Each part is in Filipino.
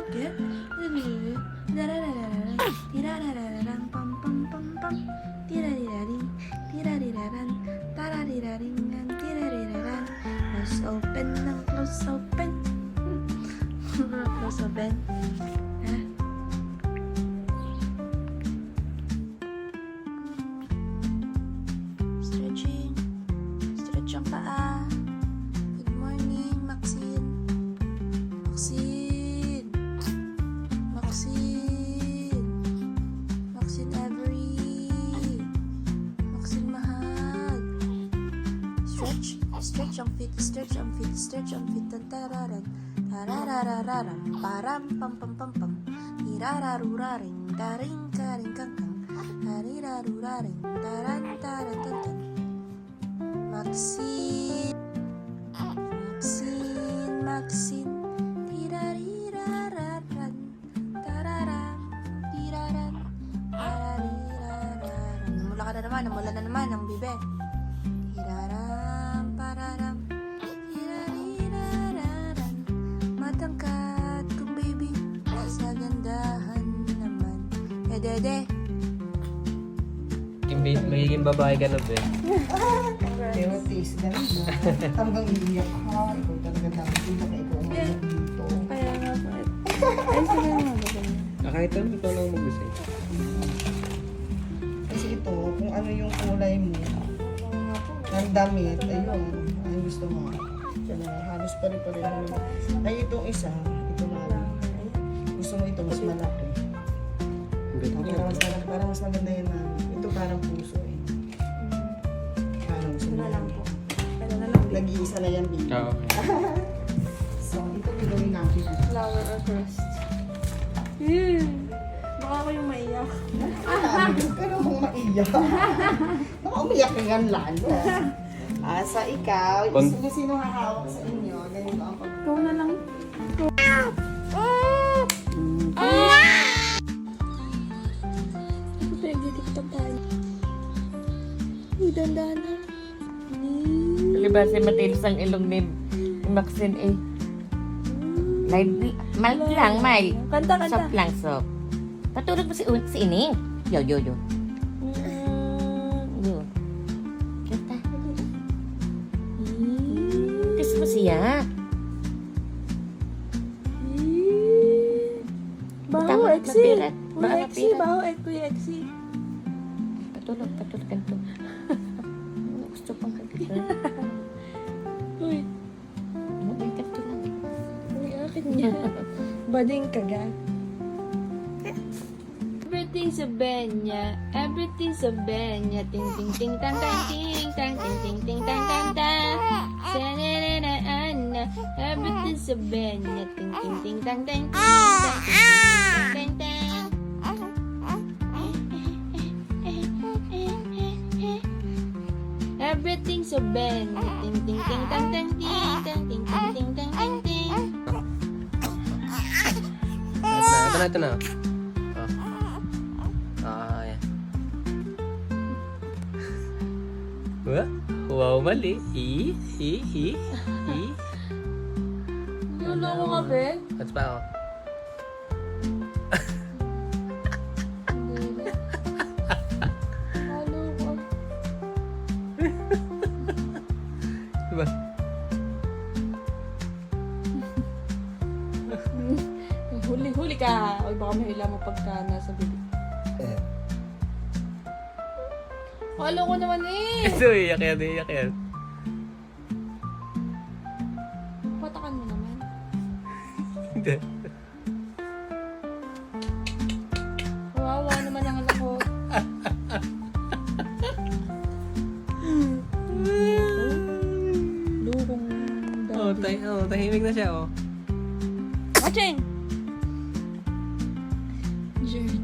pocket. Tirararararan, pam pam pam pam. Tirariraring, tirariraran, tarariraringan, tirariraran. Close open ng close open. Close open. Ha? Stretching. Stretch ang paa. Good morning, Maxine. Maxine. Maxine. Maxine Avery. Maxine Mahal. Stretch. Stretch ang feet. Stretch ang feet. Stretch ang feet. Tantararan. Tarararararam. Param pam pam pam pam. Irararuraring. Daring karing kangkang. Hariraruraring. Taran taran tantan. Maxine. Maxine. Maxine. Tirariraran. Tararam. Tiraran. Tarariraran. Namula ka na naman. Namula na naman ang bibe. Tiraram. Pararam. Tirariraran. Matangkat kong baby. Sa gandahan naman. Dede. Magiging babae ka na, be. Pero taste na rin mo. Hanggang iiyak ka. Ikaw talaga dapat dito na ikaw ang iiyak dito. Kaya nga po. Ay, sige nga ba? Kahit ano, ikaw lang mag-decide. Kasi ito, kung ano yung kulay mo, ng damit, ayun, ano gusto mo. Yan na, halos pare-pareho naman. Ay, itong isa, ito na. Gusto mo ito, mas malaki. Parang mas maganda yan namin. Ito parang puso eh. Parang gusto mo. lang po. Pero na lang. Nag-iisa na yan, baby. Oo. So, ito gagawin natin. Flower or first? Baka ako yung maiyak. Pero kung maiyak. Baka umiyak ka yan lalo. Sa ikaw, sino hahawak sa inyo? Ganito ang pag... Ikaw na lang. Ito nag-tiktok tayo. Uy, dandahan na. Palibasa matilis ang ilong ni Maxine eh. Mild lang, mild. Kanta, kanta. Soft lang, soft. Patulog mo si Ining. Yo. Yo. Kanta. Kiss mo siya. Baho, Tama, Exi. mapirat. Kuya Baka Exi, mapirat. baho, Kuya Exi. Patulog kanto. Gusto pang kagita. Uy, Kanto lang. uy, akin niya. Bading ka ga. Everything's a benya, everything's a benya, ting ting ting tang tang ting tang ting ting ting tang tang tang. Sanana ana, everything's a benya, ting ting ting tang tang ting tang ting ting tang tang. Everything's a benya, ting ting ting tang tang ting tang ting ting ting tang tang ting. Ito na. Yan. Wow, mali. Hi. Luloko ka, be? That's pa ako. Diba? Huli ka. Huwag baka mahila mo pagka nasa bibig. Halo ko naman eh. Ito, iyak yan. Patakan mo naman. Hindi. Kawawa naman ang lakot. Lukong Tahimik na siya, oh. Watching! Jared.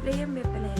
Play me play.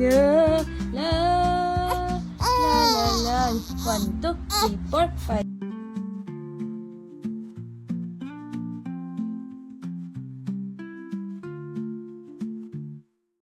Yeah, la la la la. 1, 2, 3, 4, 5.